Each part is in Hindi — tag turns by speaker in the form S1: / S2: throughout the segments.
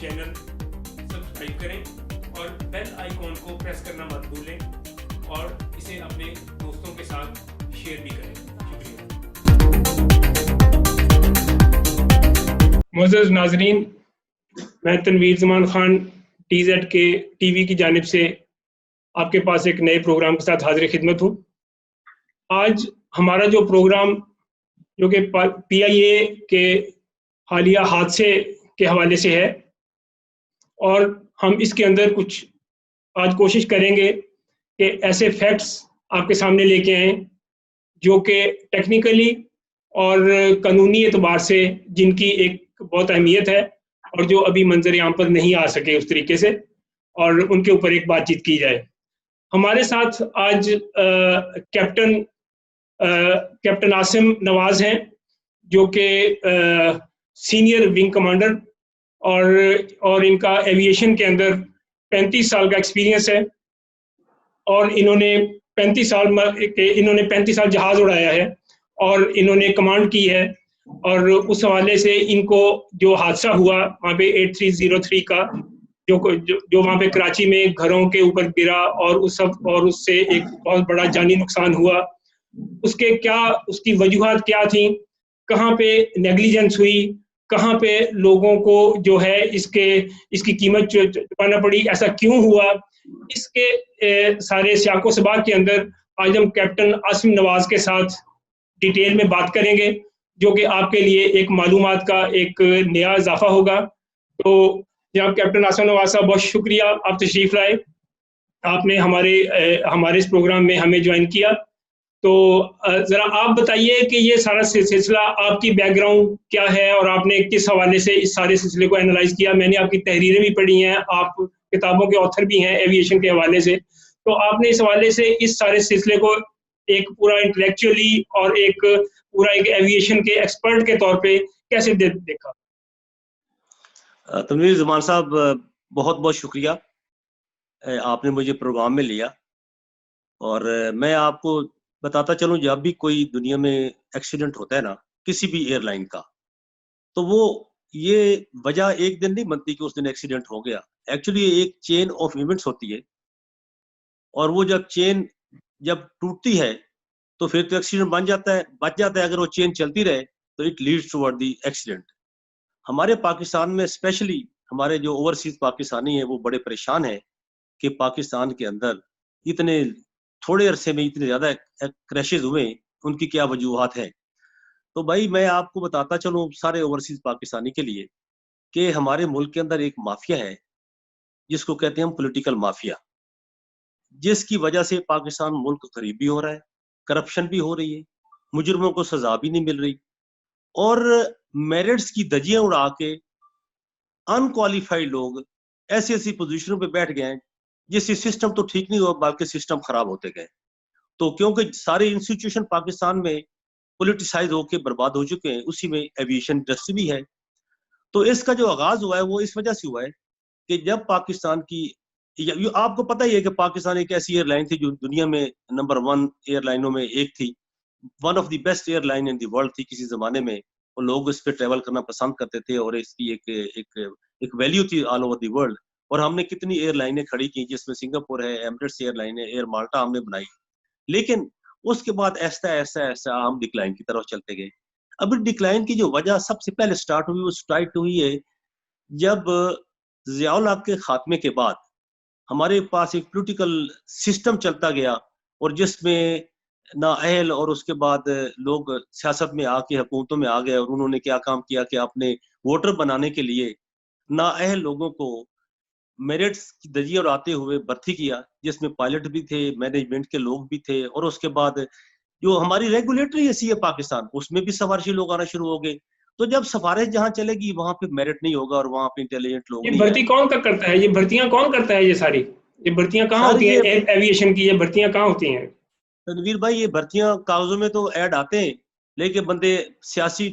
S1: चैनल सब्सक्राइब करें और बेल आइकॉन को प्रेस करना मत भूलें और इसे अपने दोस्तों के साथ शेयर भी करें। मुअज़्ज़ज़ नाज़रीन, मैं तनवीर ज़मान खान TZ के टीवी की जानिब से आपके पास एक नए प्रोग्राम के साथ हाज़िर खिदमत हूँ। आज हमारा जो प्रोग्राम जो कि PIA के हालिया हादसे के हवाले से है और हम इसके अंदर कुछ आज कोशिश करेंगे कि ऐसे फैक्ट्स आपके सामने लेके आएँ जो कि टेक्निकली और कानूनी एतबार से जिनकी एक बहुत अहमियत है और जो अभी मंजर-ए-आम पर नहीं आ सके उस तरीके से, और उनके ऊपर एक बातचीत की जाए। हमारे साथ आज कैप्टन आसिम नवाज़ हैं जो कि सीनियर विंग कमांडर और इनका एविएशन के अंदर 35 साल का एक्सपीरियंस है और इन्होंने 35 साल जहाज़ उड़ाया है और इन्होंने कमांड की है। और उस हवाले से इनको जो हादसा हुआ वहाँ पे 8303 का जो वहाँ पे कराची में घरों के ऊपर गिरा और उससे एक बहुत बड़ा जानी नुकसान हुआ, उसकी वजूहात क्या थी, कहाँ पे नेग्लिजेंस हुई, कहाँ पे लोगों को जो है इसकी कीमत चुकाना पड़ी, ऐसा क्यों हुआ, इसके सारे सियाको सबाक के अंदर आज हम कैप्टन आसिम नवाज़ के साथ डिटेल में बात करेंगे, जो कि आपके लिए एक मालूमात का एक नया इजाफा होगा। तो जनाब कैप्टन आसिम नवाज़ साहब, बहुत शुक्रिया आप तशरीफ लाए। आपने हमारे इस प्रोग्राम में हमें ज्वाइन किया। तो ज़रा आप बताइए कि ये सारा सिलसिला आपकी बैकग्राउंड क्या है और आपने किस हवाले से इस सारे सिलसिले को एनालाइज किया। मैंने आपकी तहरीरें भी पढ़ी हैं, आप किताबों के ऑथर भी हैं एविएशन के हवाले से। तो आपने इस हवाले से इस सारे सिलसिले को एक पूरा इंटेलेक्चुअली और एक एविएशन के एक्सपर्ट के तौर पे कैसे देखा?
S2: तनवीर ज़मान साहब, बहुत बहुत शुक्रिया, आपने मुझे प्रोग्राम में लिया। और मैं आपको बताता चलूं, जब भी कोई दुनिया में एक्सीडेंट होता है ना, किसी भी एयरलाइन का, तो वो ये वजह एक दिन नहीं बनती कि उस दिन एक्सीडेंट हो गया। एक्चुअली एक चेन ऑफ इवेंट्स होती है और वो जब टूटती है तो फिर तो एक्सीडेंट बच जाता है। अगर वो चेन चलती रहे तो it leads toward the accident. हमारे पाकिस्तान में स्पेशली हमारे जो ओवरसीज पाकिस्तानी हैं वो बड़े परेशान हैं कि पाकिस्तान के अंदर इतने थोड़े अरसे में इतने ज्यादा क्रैशेज हुए, उनकी क्या वजूहात हैं। तो भाई मैं आपको बताता चलूं सारे ओवरसीज पाकिस्तानी के लिए कि हमारे मुल्क के अंदर एक माफिया है जिसको कहते हैं हम पॉलिटिकल माफिया, जिसकी वजह से पाकिस्तान मुल्क गरीब भी हो रहा है, करप्शन भी हो रही है, मुजरिमों को सजा भी नहीं मिल रही और मेरिट्स की धज्जियां उड़ा के अनक्वालिफाइड लोग ऐसी ऐसी पोजीशनों पे बैठ गए हैं जिससे सिस्टम तो ठीक नहीं हुआ बल्कि सिस्टम खराब होते गए। तो क्योंकि सारे इंस्टीट्यूशन पाकिस्तान में पॉलिटिसाइज होके बर्बाद हो चुके हैं, उसी में एविएशन इंडस्ट्री भी है। तो इसका जो आगाज हुआ है वो इस वजह से हुआ है कि जब पाकिस्तान की, आपको पता ही है कि पाकिस्तान एक ऐसी एयरलाइन थी जो दुनिया में नंबर 1 एयरलाइनों में एक थी, one of the best airline in the world थी किसी जमाने में, और लोग इस पे ट्रेवल करना पसंद करते थे और इसकी एक वैल्यू थी ऑल ओवर द वर्ल्ड। और हमने कितनी एयरलाइनें खड़ी की जिसमें सिंगापुर है, एमिरेट्स एयरलाइन है, एयर माल्टा हमने बनाई। लेकिन उसके बाद ऐसा ऐसा ऐसा हम डिक्लाइन की तरफ चलते गए। अभी डिक्लाइन की जो वजह सबसे पहले स्टार्ट हुई वो स्टार्ट हुई है जब ज़ियाउल हक के खात्मे के बाद हमारे पास एक पॉलिटिकल सिस्टम चलता गया और जिसमें नाअहल और उसके बाद लोग सियासत में आके हुकूमतों में आ गए और उन्होंने क्या काम किया कि आपने वोटर बनाने के लिए नाअहल लोगों को मेरिट्स की धज्जियां उड़ाते हुए भर्ती किया, जिसमें पायलट भी थे, मैनेजमेंट के लोग भी थे और उसके बाद जो हमारी रेगुलेटरी ऐसी है पाकिस्तान, उसमें भी सफारशी लोग आना शुरू हो गए। तो जब सफारिश जहाँ चलेगी वहां पे मेरिट नहीं होगा और वहां पे इंटेलिजेंट लोग
S1: ये
S2: नहीं
S1: भर्ती
S2: आएंगे।
S1: कौन करता है? ये भर्तियां कौन करता है? ये भर्तियां कहाँ
S2: सर
S1: होती
S2: ये
S1: हैं? एविएशन की ये भर्तियां कहाँ होती हैं?
S2: तनवीर भाई, ये भर्तियां कागजों में तो ऐड आते हैं, लेकिन बंदे सियासी,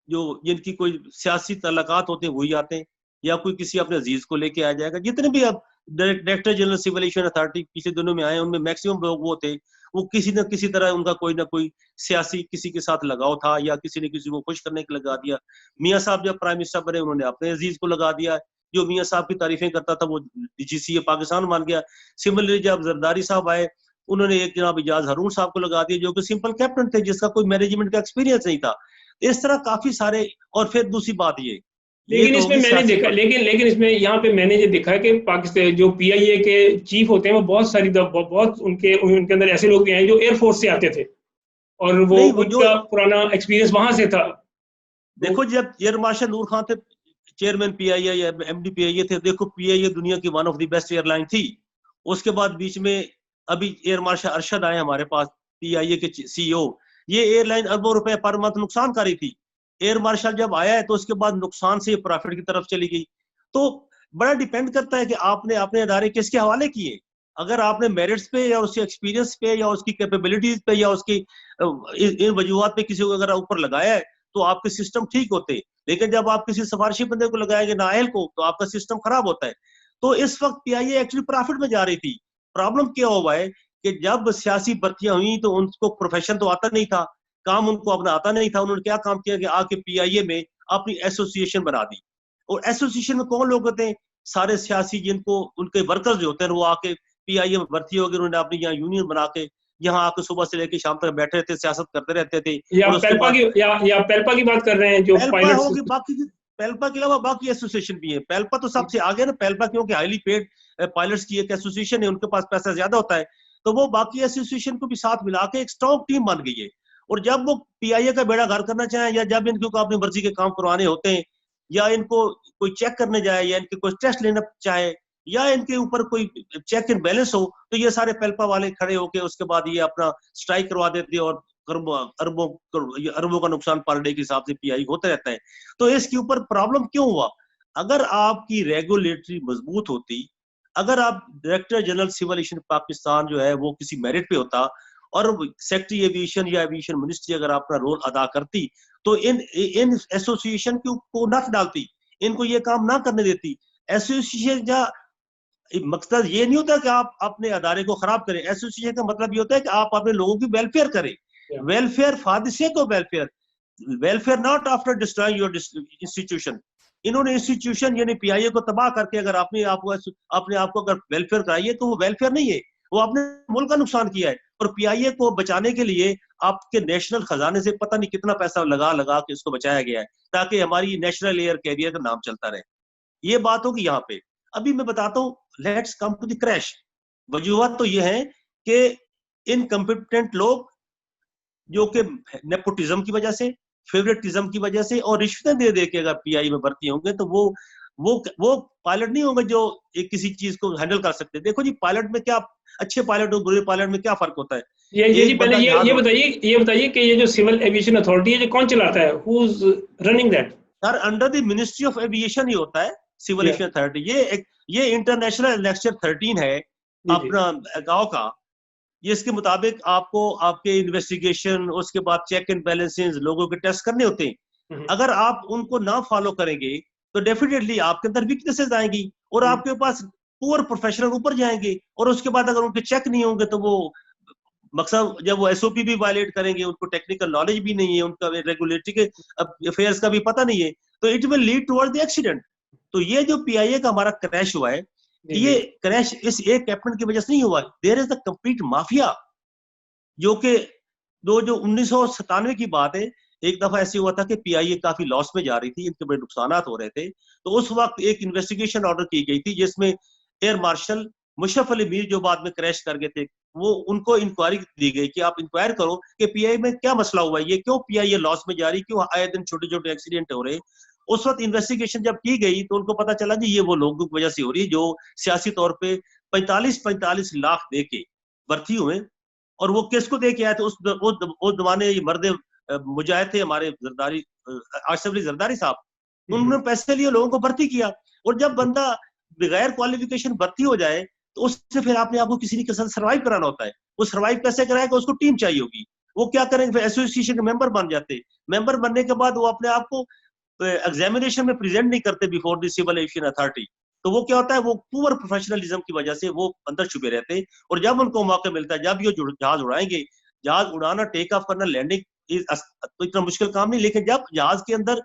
S2: जो जिनकी कोई सियासी तल्लकात होते हैं वही आते हैं, या कोई किसी अपने अजीज को लेके आ जाएगा। जितने भी अब director general civil aviation authority पिछले दिनों में आए उनमें मैक्सिमम लोग वो थे, वो किसी न किसी तरह उनका कोई ना कोई सियासी किसी के साथ लगाव था या किसी ने किसी को खुश करने के लगा दिया। मियाँ साहब जब प्राइम मिनिस्टर बने उन्होंने अपने अजीज को लगा दिया, जो मियाँ साहब की तारीफें करता था वो DGCA पाकिस्तान मान गया। सिमिलरली जब जरदारी साहब आए, उन्होंने एक जनाब इजाज हारून साहब को लगा दिया, जो कि सिंपल कैप्टन थे, जिसका कोई मैनेजमेंट का एक्सपीरियंस नहीं था। इस तरह काफी सारे। और फिर दूसरी बात ये
S1: लेकिन
S2: तो
S1: इसमें
S2: होगी
S1: मैंने
S2: सियासी
S1: देखा,
S2: पार्टी।
S1: लेकिन इसमें यहाँ पे मैंने ये देखा है कि पाकिस्तान जो PIA के चीफ होते हैं वो बहुत सारी बहुत उनके उनके अंदर ऐसे लोग भी हैं जो एयरफोर्स से आते थे और वो
S2: नहीं, वो जो
S1: उनका पुराना एक्सपीरियंस वहां से था। तो
S2: देखो, जब एयर मार्शल नूर खान थे चेयरमैन PIA या MD PIA थे, देखो PIA दुनिया की one of the best airline थी। उसके बाद बीच में अभी एयर मार्शल अरशद आए हमारे पास, PIA के CEO। ये एयरलाइन अरबों रुपए पर मंथ नुकसान कर रही थी। एयर मार्शल जब आया है तो उसके बाद नुकसान से प्रॉफिट की तरफ चली गई। तो बड़ा डिपेंड करता है कि आपने अपने अदारे किसके हवाले किए। अगर आपने मेरिट्स पे या उसके एक्सपीरियंस पे या उसकी कैपेबिलिटीज पे या उसकी इन वजूहत पे किसी को अगर ऊपर लगाया है तो आपके सिस्टम ठीक होते। लेकिन जब आप किसी सिफारशी बंदे को लगाएंगे नाअहल को, तो आपका सिस्टम खराब होता है। तो इस वक्त PIA एक्चुअली प्रॉफिट में जा रही थी। प्रॉब्लम क्या हुआ है कि जब सियासी भर्तियां हुई तो उनको प्रोफेशन तो आता नहीं था, काम उनको अपना आता नहीं था। उन्होंने क्या काम किया कि आके PIA में अपनी एसोसिएशन बना दी। और एसोसिएशन में कौन लोग होते हैं? सारे सियासी, जिनको उनके वर्कर्स जो होते हैं वो आके PIA में भर्ती हो गए। उन्होंने अपनी यहाँ यूनियन बना के यहाँ आके सुबह से लेकर शाम तक बैठे रहते, सियासत करते रहते थे।
S1: या
S2: और उसके
S1: पेल्पा
S2: बाद
S1: की या पेल्पा की बात कर रहे हैं जो
S2: पेल्पा
S1: पायलट्स।
S2: होगी, बाकी पेल्पा के अलावा बाकी एसोसिएशन भी है। पेल्पा तो सबसे आगे ना, पेल्पा क्योंकि हाईली पेड पायलट्स की एक एसोसिएशन है, उनके पास पैसा ज्यादा होता है। तो वो बाकी एसोसिएशन को भी साथ मिला के एक स्ट्रॉन्ग टीम बन गई है। और जब वो PIA का बेड़ा गर्क करना चाहें, या जब इनको अपनी मर्जी के काम करवाने होते हैं, या इनको कोई चेक करने जाए, या इनके कोई टेस्ट लेना चाहे, या इनके ऊपर कोई चेक एंड बैलेंस हो, तो ये सारे पेल्पा वाले खड़े होके उसके बाद ये अपना स्ट्राइक करवा देते हैं। और अरबों अरबों अरबों का नुकसान पर डे के हिसाब से PI होता रहता है। तो इसके ऊपर प्रॉब्लम क्यों हुआ? अगर आपकी रेगुलेटरी मजबूत होती, अगर आप director general civil aviation Pakistan जो है वो किसी मेरिट पे होता, और सेक्रेटरी एविएशन या एविएशन मिनिस्ट्री अगर अपना रोल अदा करती, तो इन इन एसोसिएशन को नट डालती, इनको ये काम ना करने देती। एसोसिएशन का मकसद ये नहीं होता कि आप अपने अदारे को खराब करें। एसोसिएशन का मतलब ये होता है कि आप अपने लोगों की वेलफेयर करें। Welfare for the sake of welfare, welfare not after destroying your institution. इन्होंने इंस्टीट्यूशन यानी PIA को तबाह करके अगर अपने आप को अगर वेलफेयर कराइए, तो वो वेलफेयर नहीं है, वो अपने मुल्क का नुकसान किया है। और PIA को बचाने के लिए आपके नेशनल खजाने से पता नहीं कितना पैसा लगा लगा के इसको बचाया गया है, ताकि हमारी नेशनल एयर कैरियर का नाम चलता रहे। ये बात होगी यहाँ पे। अभी मैं बताता हूँ, let's come to the crash. वजूहत तो ये है कि इनकम्पिटेंट लोग, जो कि नेपोटिज्म की वजह से, फेवरेटिज्म की वजह से और रिश्वतें दे दे के अगर PI में भर्ती होंगे, तो वो पायलट नहीं होंगे जो एक किसी चीज को हैंडल कर सकते। देखो जी, पायलट में क्या, अच्छे पायलट और बुरे पायलट में क्या फर्क होता है?
S1: ये जी
S2: एक
S1: पहले
S2: बंदा जहाज,
S1: ये बताइए कि ये जो सिविल एविएशन अथॉरिटी है, ये कौन चलाता है? Who is running that?
S2: Sir, under the ministry of aviation ही होता है सिविल एविएशन अथॉरिटी। ये इंटरनेशनल लेक्चर 13 है
S1: जी जी।
S2: अपना गांव का। ये इसके मुताबिक आपको आपके इन्वेस्टिगेशन, उसके बाद चेक एंड बैलेंसेस, लोगों के टेस्ट करने होते हैं। अगर आप उनको ना फॉलो करेंगे तो डेफिनेटली आपके अंदर वीकनेसेस आएंगी और आपके पास पुअर प्रोफेशनल ऊपर जाएंगे। और उसके बाद अगर उनके चेक नहीं होंगे, तो वो मकसद जब वो SOP भी वायलेट करेंगे, उनको टेक्निकल नॉलेज भी नहीं है, उनका रेगुलेटरी के अफेयर्स का भी पता नहीं है, तो it will lead toward the accident. तो ये जो PIA का हमारा क्रैश हुआ है, ये क्रैश इस एक कैप्टन की वजह से नहीं हुआ। There is the complete mafia, जो कि जो 1997 की बात है। एक दफा ऐसे हुआ था कि PIA काफी लॉस में जा रही थी, इनके बड़े नुकसान हो रहे थे। तो उस वक्त एक इन्वेस्टिगेशन ऑर्डर की गई थी, जिसमें एयर मार्शल मुशर्रफ अली मीर, जो बाद में क्रैश कर गए थे, वो उनको इंक्वायरी दी गई कि आप इंक्वायर करो कि PIA में क्या मसला हुआ है, ये क्यों PIA लॉस में जा रही, क्यों आए दिन छोटे छोटे एक्सीडेंट हो रहे। उस वक्त इन्वेस्टिगेशन जब की गई तो उनको पता चला कि ये वो लोगों की वजह से हो रही है जो सियासी तौर पे 45 लाख दे के भर्ती हुए। और वो किसको दे के आए थे? उस जमाने ये मर्द मुजाहिद थे हमारे जरदारी, आसिफ अली जरदारी साहब। उन्होंने पैसे लिए लोगों को भर्ती किया। और जब बंदा बगैर क्वालिफिकेशन भर्ती हो जाए, तो उससे फिर आपको किसी के साथ सर्वाइव कराना होता है। वो सर्वाइव कैसे कराएगा? उसको टीम चाहिए होगी। वो क्या करेंगे? फिर एसोसिएशन के मेंबर बन जाते। मेंबर बनने के बाद वो अपने आप को एग्जामिनेशन में प्रेजेंट नहीं करते before the civil aviation authority. तो वो क्या होता है, वो पुअर प्रोफेशनलिज्म की वजह से वो अंदर छुपे रहते। और जब उनको मौका मिलता है, जब ये जहाज उड़ाएंगे, जहाज उड़ाना, टेक ऑफ करना, लैंडिंग तो इतना मुश्किल काम नहीं। लेकिन जब जहाज के अंदर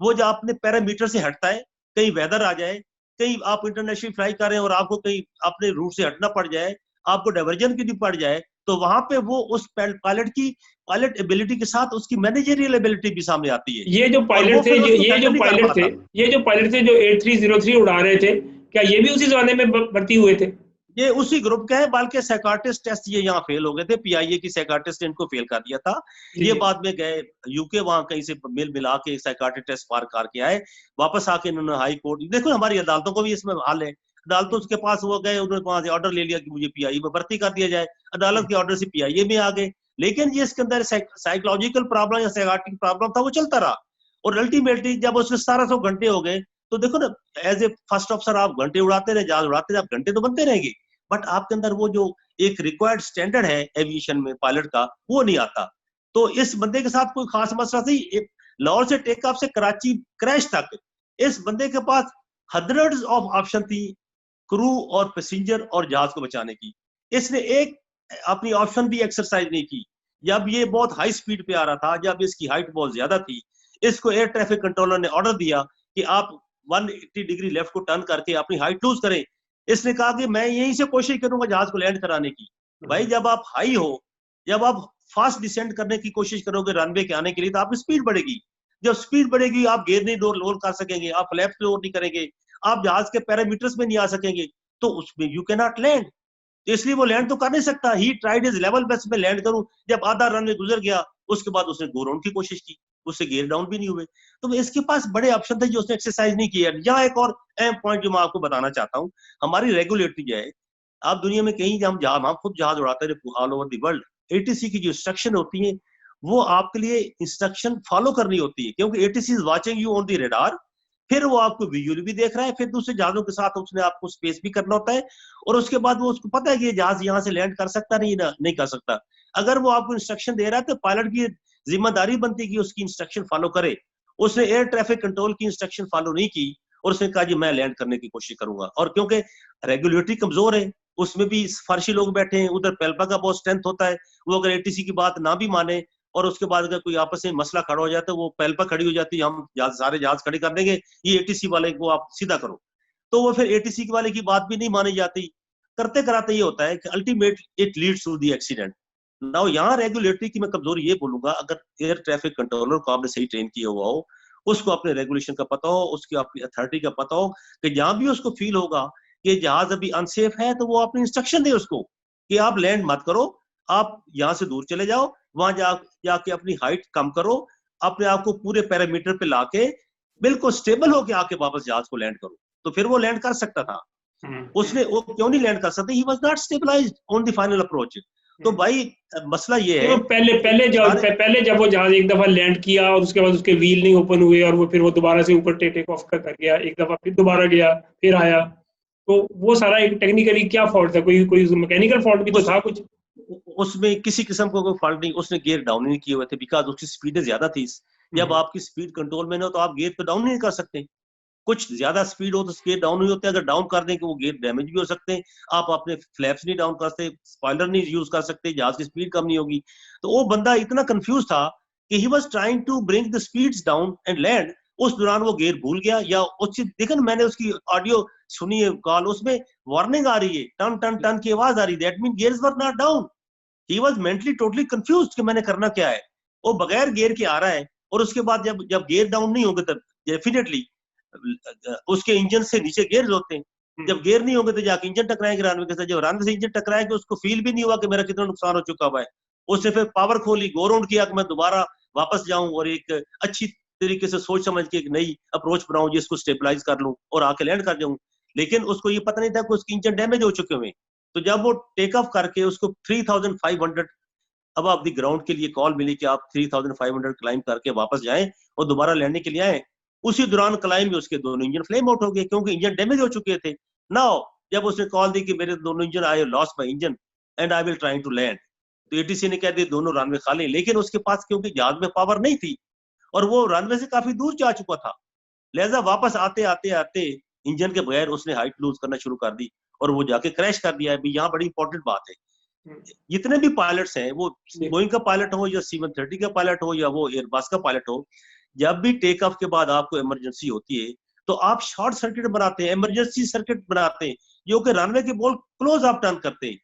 S2: वो जो अपने पैरामीटर से हटता है, कहीं वेदर आ जाए, कहीं आप इंटरनेशनल फ्लाई कर रहे हैं और आपको कहीं अपने रूट से हटना पड़ जाए, आपको डाइवर्जन की भी पड़ जाए, तो वहां पे वो उस पायलट की पायलट एबिलिटी के साथ उसकी मैनेजरियल एबिलिटी भी सामने आती है,
S1: ये जो
S2: और वो
S1: पायलट थे,
S2: फिर उसको
S1: ये जो
S2: हैंडल नहीं कर
S1: पायलट थे,
S2: पाता।
S1: ये जो पायलट थे जो 8303 उड़ा रहे थे, क्या ये भी उसी जमाने में भर्ती हुए थे?
S2: ये उसी ग्रुप का है, बल्कि साइकाट्रिस्ट टेस्ट ये यहाँ फेल हो गए थे, पीआईए की साइकाट्रिस्ट ने इनको फेल कर दिया था।
S1: जी
S2: ये
S1: जी।
S2: बाद में गए यूके, वहां कहीं से मिल मिला के साइकाट्रिक टेस्ट पार करके आए, वापस आके इन्होंने हाई कोर्ट, देखो हमारी अदालतों को भी इसमें हाल है, अदालतों के पास वो गए, उन्होंने वहां से ऑर्डर ले लिया कि मुझे पीआईए में भर्ती कर दिया जाए, अदालत के ऑर्डर से पीआईए में आ गए, लेकिन ये इसके अंदर साइकोलॉजिकल प्रॉब्लम या साइकाट्रिक प्रॉब्लम था, वो चलता रहा। और अल्टीमेटली जब उसके 1700 घंटे हो गए, तो देखो ना, एज ए फर्स्ट ऑफिसर आप घंटे उड़ाते रहे, जहाज उड़ाते रहे, आप घंटे तो बनते रहेंगे, बट आपके अंदर वो जो एक रिक्वायर्ड स्टैंडर्ड है एविएशन में पायलट का, वो नहीं आता। तो इस बंदे के साथ कोई खास मसला नहीं, लाहौर से टेक ऑफ से कराची क्रैश तक इस बंदे के पास हंड्रेड्स ऑफ ऑप्शन थी क्रू और पैसेंजर और जहाज को बचाने की, इसने एक अपनी ऑप्शन भी एक्सरसाइज नहीं की। जब ये बहुत हाई स्पीड पे आ रहा था, जब इसकी हाइट बहुत ज्यादा थी, इसको एयर ट्रैफिक कंट्रोलर ने ऑर्डर दिया कि आप 180 डिग्री लेफ्ट को टर्न करके अपनी हाइट लूज करें। इसने कहा कि मैं यहीं से कोशिश करूंगा जहाज को लैंड कराने की। भाई जब आप हाई हो, जब आप फास्ट डिसेंड करने की कोशिश करोगे रनवे के आने के लिए, तो आपकी स्पीड बढ़ेगी। जब स्पीड बढ़ेगी, आप गियर नहीं रोल कर सकेंगे, आप फ्लैप्स लोड नहीं करेंगे, आप जहाज के पैरामीटर्स में नहीं आ सकेंगे, तो उसमें यू कैन नॉट लैंड। तो इसलिए वो लैंड तो कर नहीं सकता। He tried is level best में लैंड करूं, जब आधा रन में गुजर गया, उसके बाद उसने गो राउंड की कोशिश की, उससे गियर डाउन भी नहीं हुए। तो इसके पास बड़े ऑप्शन थे जो उसने एक्सरसाइज नहीं किया। यहाँ एक और अहम पॉइंट जो मैं आपको बताना चाहता हूँ, हमारी रेगुलेटरी जो है, आप दुनिया में कहीं हम खुद जहाज उड़ाते हैं all over the world, ATC की जो इंस्ट्रक्शन होती है, वो आपके लिए इंस्ट्रक्शन फॉलो करनी होती है, क्योंकि ATC is watching you on the radar, फिर वो आपको विजुअली भी देख रहा है, फिर दूसरे जहाजों के साथ उसने आपको स्पेस भी करना होता है, और उसके बाद वो उसको पता है कि ये जहाज यहाँ से लैंड कर सकता नहीं कर सकता। अगर वो आपको इंस्ट्रक्शन दे रहा है, तो पायलट की जिम्मेदारी बनती है कि उसकी इंस्ट्रक्शन फॉलो करे। उसने एयर ट्रैफिक कंट्रोल की इंस्ट्रक्शन फॉलो नहीं की, और उसने कहा जी मैं लैंड करने की कोशिश करूंगा, और क्योंकि रेगुलेटरी कमजोर है, उसमें भी फर्शी लोग बैठे हैं, उधर पेल्पा का बहुत स्ट्रेंथ होता है, वो अगर एटीसी की बात ना भी माने, और उसके बाद अगर कोई आपस में मसला खड़ा हो जाता है, वो पेल्पा खड़ी हो जाती है, हम सारे जहाज खड़े कर देंगे, ये एटीसी वाले को आप सीधा करो, तो वो फिर एटीसी वाले की बात भी नहीं मानी जाती। करते कराते ये होता है कि ultimate it leads to the accident. Now यहाँ रेगुलेटरी की मैं कमजोरी ये बोलूंगा, अगर एयर ट्रैफिक कंट्रोलर को आपने सही ट्रेन किया हुआ हो, उसको अपने रेगुलेशन का पता हो, उसकी अपनी अथॉरिटी का पता हो, कि जहां भी उसको फील होगा कि जहाज अभी अनसेफ है, तो वो अपनी इंस्ट्रक्शन दे उसको कि आप लैंड मत करो, आप यहाँ से दूर चले जाओ, वहां जाके अपनी हाइट कम करो, अपने आप को पूरे पैरामीटर पे लाके बिल्कुल स्टेबल होके आके वापस जहाज को लैंड करो। तो फिर वो लैंड कर सकता था। उसने वो क्यों नहीं लैंड कर सकता? He was not stabilised on the final approach. तो भाई मसला ये है,
S1: तो पहले जब वो जहाज एक दफा लैंड किया और उसके बाद उसके व्हील नहीं ओपन हुए और वो फिर वो दोबारा से ऊपर टेक ऑफ कर गया, एक दफा फिर दोबारा गया, फिर आया, तो वो सारा एक टेक्निकली क्या फॉल्ट था? कोई कोई मैकेनिकल फॉल्ट भी तो था कुछ?
S2: उसमें किसी किस्म का कोई फॉल्ट नहीं, उसने गियर डाउन नहीं किए हुए थे, बिकॉज उसकी स्पीड ज्यादा थी। जब आपकी स्पीड कंट्रोल में ना हो, तो आप गियर पे डाउन नहीं कर सकते। कुछ ज्यादा स्पीड हो तो गियर डाउन नहीं होते, अगर डाउन कर दें कि वो गियर डैमेज भी हो सकते हैं, आप अपने फ्लैप्स नहीं डाउन कर सकते, स्पॉइलर नहीं यूज कर सकते, जहाज की स्पीड कम नहीं होगी। तो वो बंदा इतना कंफ्यूज था कि he was trying to bring the speeds down and land, उस दौरान वो गियर भूल गया, या उस देखन मैंने उसकी ऑडियो सुनी है कॉल, उसमें वार्निंग आ रही है, टन टन टन की आवाज आ रही है, that mean gears were not down. He was mentally totally confused कि मैंने करना क्या है। वो बगैर गियर के आ रहा है, और उसके बाद जब जब गियर डाउन नहीं होंगे, तब डेफिनेटली उसके इंजन से नीचे गियर होते हैं। जब गियर नहीं होंगे तो जाके इंजन टकराएंगे रनवे के साथ, जब रनवे से इंजन टकराएंगे, उसको फील भी नहीं हुआ कि मेरा कितना नुकसान हो चुका हुआ है। उसने फिर पावर खोली, गो राउंड किया कि मैं दोबारा वापस जाऊं और एक अच्छी तरीके से सोच समझ के एक नई अप्रोच बनाऊं, जिसको स्टेबलाइज कर लूं और आके लैंड कर जाऊं। लेकिन उसको ये पता नहीं था कि उसकी इंजन डैमेज हो चुके हुए। तो जब वो टेक ऑफ करके उसको 3500 अब आप दी ग्राउंड के लिए कॉल मिली कि आप 3500 क्लाइम करके वापस जाएं और दोबारा लैंडिंग के लिए आए, उसी दौरान क्लाइम में उसके दोनों इंजन फ्लेम आउट हो गए, क्योंकि इंजन डैमेज हो चुके थे। नाउ जब उसने कॉल दी कि मेरे दोनों engine, I lost my engine and I will trying to land, तो एटीसी ने कह दिया दोनों रनवे खाली, लेकिन उसके पास क्योंकि जहाज में पावर नहीं थी और वो रनवे से काफी दूर जा चुका था, लिहाजा वापस आते आते आते इंजन के बगैर उसने हाइट लूज करना शुरू कर दी और वो जाके क्रैश कर दिया है। यहाँ बड़ी इंपॉर्टेंट बात है, जितने भी पायलट्स हैं, वो बोइंग का पायलट हो या C-130 का पायलट हो या वो एयरबस का पायलट हो, जब भी टेक ऑफ के बाद आपको इमरजेंसी होती है, तो आप शॉर्ट सर्किट बनाते हैं, इमरजेंसी सर्किट बनाते हैं, जो कि रनवे के बहुत क्लोज आप टर्न करते हैं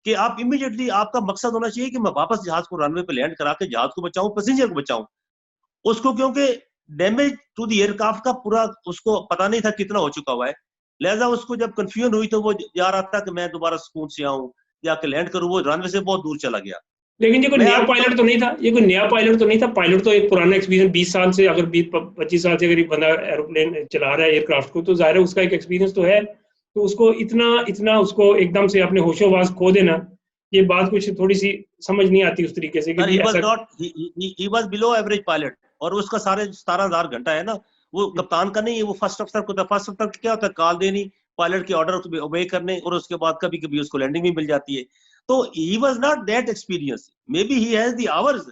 S2: कि आप इमीडिएटली, आपका मकसद होना चाहिए कि मैं वापस जहाज को रनवे पे लैंड करा के जहाज को बचाऊं, पैसेंजर को बचाऊं उसको, क्योंकि डैमेज टू द एयरक्राफ्ट का पूरा उसको पता नहीं था कितना हो चुका हुआ है। लिहाजा उसको जब कंफ्यूजन हुई तो वो जा रहा था कि मैं दोबारा सुकून से आऊं जाके लैंड करूं, वो रनवे से बहुत दूर चला गया।
S1: लेकिन ये कोई
S2: मैं
S1: नया
S2: आपको
S1: पायलट तो नहीं था, ये कोई नया पायलट तो नहीं था। पायलट तो एक पुराना एक्सपीरियंस 20 साल से, अगर 20-25 साल से अगर बंदा एरोप्लेन चला रहा है, एयरक्राफ्ट को, तो जाहिर है उसका एक एक्सपीरियंस तो है। तो उसको इतना इतना उसको एकदम से अपने होशोवास खो देना, ये बात कुछ थोड़ी सी समझ नहीं आती उस तरीके से कि
S2: ही वाज
S1: ऐसा।
S2: Not, he was below average pilot, और उसका सारे 17,000 घंटा है ना, वो कप्तान का नहीं है, वो फर्स्ट अफसर को था। फर्स्ट अफसर क्या होता है, कॉल देनी, पायलट के ऑर्डर ओबे करने, और उसके बाद कभी कभी उसको लैंडिंग भी मिल जाती है। तो ही was not that experience, may be he has the hours,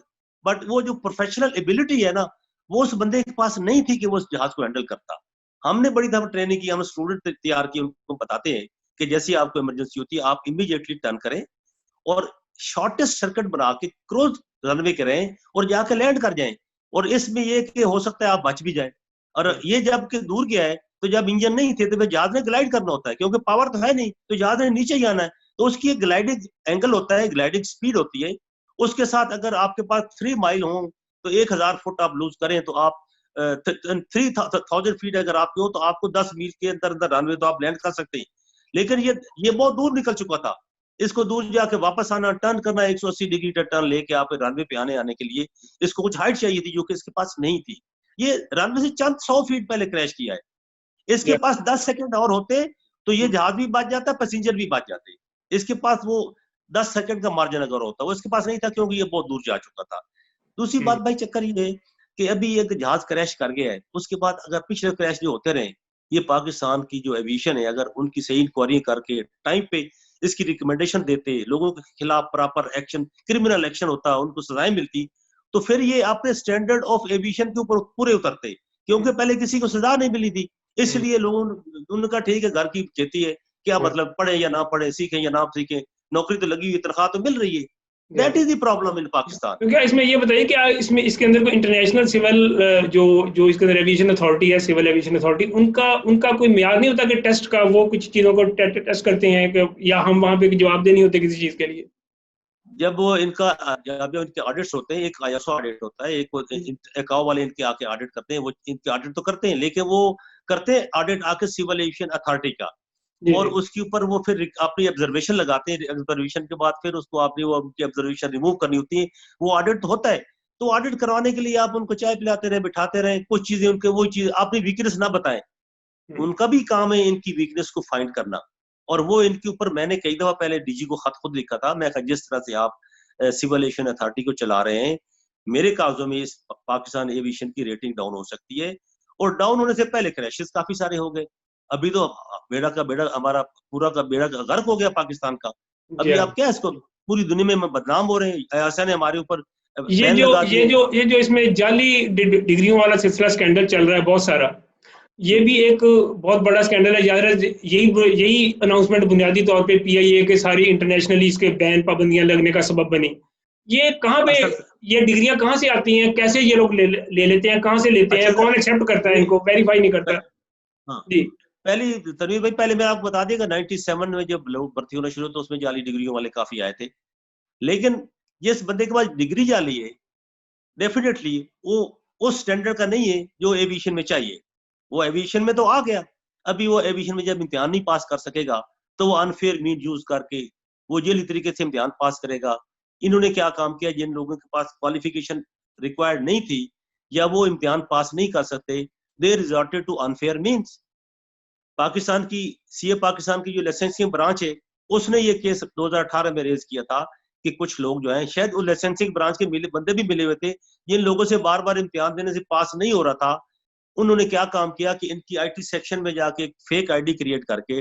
S2: but वो जो प्रोफेशनल एबिलिटी है ना, वो उस बंदे के पास नहीं थी कि वो उस जहाज को हैंडल करता। हमने बड़ी दफा ट्रेनिंग की, हम स्टूडेंट तैयार किए, उनको बताते हैं कि जैसे आपको इमरजेंसी होती है आप इमीडिएटली टर्न करें और शॉर्टेस्ट सर्किट बना के क्रूज रनवे करें और जाके लैंड कर जाएं, और इसमें ये कि हो सकता है आप बच भी जाएं। और ये जब के दूर गया है, तो जब इंजन नहीं थे तो जहाज ने ग्लाइड करना होता है, क्योंकि पावर तो है नहीं, तो जहाज ने नीचे ही आना है, तो उसकी एक ग्लाइडिंग एंगल होता है, ग्लाइडिंग स्पीड होती है। उसके साथ अगर आपके पास 3 माइल हो तो 1000 फुट आप लूज करें तो आप 3000 फीट अगर आपके हो तो आपको 10 मील के अंदर अंदर रनवे तो आप लैंड कर सकते हैं। लेकिन ये बहुत दूर निकल चुका था, इसको दूर जाके वापस आना, टर्न करना 180 डिग्री का टर्न लेके आप रनवे पे आने के लिए इसको कुछ हाइट चाहिए थी जो कि इसके पास नहीं थी। ये रनवे से चंद 100 फीट पहले क्रैश किया है, इसके पास 10 सेकंड और होते तो ये जहाज भी बच जाता, पैसेंजर भी बच जाते। इसके पास वो 10 सेकंड का मार्जिन अगर होता, वो इसके पास नहीं था, क्योंकि ये बहुत दूर जा चुका था। दूसरी बात भाई चक्कर ये है कि अभी एक जहाज क्रैश कर गया है, उसके बाद अगर पिछले क्रैश जो होते रहे, ये पाकिस्तान की जो एविएशन है अगर उनकी सही इंक्वायरी करके टाइम पे इसकी रिकमेंडेशन देते, लोगों के खिलाफ प्रॉपर एक्शन, क्रिमिनल एक्शन होता, उनको सजाएं मिलती, तो फिर ये अपने स्टैंडर्ड ऑफ एविएशन के ऊपर पूरे उतरते, क्योंकि पहले किसी को सजा नहीं मिली थी। इसलिए लोगों उनका ठीक है, घर की खेती है, क्या मतलब पढ़े या ना पढ़े, सीखें या ना सीखें, नौकरी तो लगी हुई, तनख्वाह तो मिल रही है। That is the problem in Pakistan.
S1: तो क्या इसमें ये बताइए कि इसमें इसके अंदर कोई इंटरनेशनल सिविल जो जो इसके अंदर एविएशन अथॉरिटी है, सिविल एविएशन अथॉरिटी, उनका उनका कोई म्यार नहीं होता कि टेस्ट का, वो कुछ चीज़ों को टेस्ट करते हैं कि, या हम वहाँ पे जवाब देनी होते किसी चीज़ के लिए?
S2: जब वो इनका जब इनके ऑडिट्स होते हैं, एक आईएसओ ऑडिट होता है, एक एकाओ वाले इनके आके ऑडिट करते हैं, वो इनके ऑडिट तो करते हैं, लेकिन वो करते हैं ऑडिट आके सिविल एविएशन अथॉरिटी का, और उसके ऊपर वो फिर अपनी ऑब्जर्वेशन लगाते हैं। ऑब्जर्वेशन के बाद फिर उसको आपने वो उनकी ऑब्जर्वेशन रिमूव करनी होती है, वो ऑडिट होता है। तो ऑडिट करवाने के लिए आप उनको चाय पिलाते रहे, बिठाते रहे, कुछ चीजें उनके वो चीज अपनी वीकनेस ना बताएं, उनका भी काम है इनकी वीकनेस को फाइंड करना। और वो इनके ऊपर मैंने कई दफा पहले डीजी को खत खुद लिखा था, मैं जिस तरह से आप सिविल एविएशन अथॉरिटी को चला रहे हैं, मेरे कागजों में इस पाकिस्तान एविएशन की रेटिंग डाउन हो सकती है, और डाउन होने से पहले क्रैशेस काफी सारे हो गए। अभी तो बेड़ा का बेड़ा हमारा पूरा का बेड़ा गर्क हो गया पाकिस्तान का। अभी आप क्या इसको पूरी दुनिया में बदनाम हो रहे हैं, ऐसा ने हमारे ऊपर
S1: ये जो इसमें जाली डिग्रियों वाला सिलसिला स्कैंडल चल रहा है बहुत सारा, ये भी एक बहुत बड़ा स्कैंडल है। यार यही अनाउंसमेंट बुनियादी तौर पे पीआईए के सारी इंटरनेशनली इसके बैन पाबंदियां लगने का सबब बनी। ये कहाँ पे ये डिग्रियां कहाँ से आती हैं, कैसे ये लोग ले लेते हैं, कहाँ से लेते हैं, कौन एक्सेप्ट करता है इनको, वेरीफाई नहीं करता?
S2: हाँ जी, पहली तनवीर भाई, पहले मैं आपको बता देगा 97 में जब लोग भर्ती होना शुरू तो उसमें जाली डिग्रियों वाले काफी आए थे, लेकिन जिस बंदे के पास डिग्री जाली है डेफिनेटली वो उस स्टैंडर्ड का नहीं है जो एविएशन में चाहिए। वो एविएशन में तो आ गया, अभी वो एविएशन में जब इम्तिहान नहीं पास कर सकेगा तो वो अनफेयर मीन यूज करके वो जेली तरीके से इम्तिहान पास करेगा। इन्होंने क्या काम किया, जिन लोगों के पास क्वालिफिकेशन रिक्वायर्ड नहीं थी या वो इम्तिहान पास नहीं कर सकते, they resorted to unfair means. Pakistan की सीए पाकिस्तान की जो लाइसेंसिंग ब्रांच है उसने ये केस 2018 में रेज किया था कि कुछ लोग जो हैं, शायद वो लाइसेंसिंग ब्रांच के बंदे भी मिले हुए थे, जिन लोगों से बार बार इम्तिहान देने से पास नहीं हो रहा था, उन्होंने क्या काम किया कि इनकी आईटी सेक्शन में जाके फेक आईडी क्रिएट करके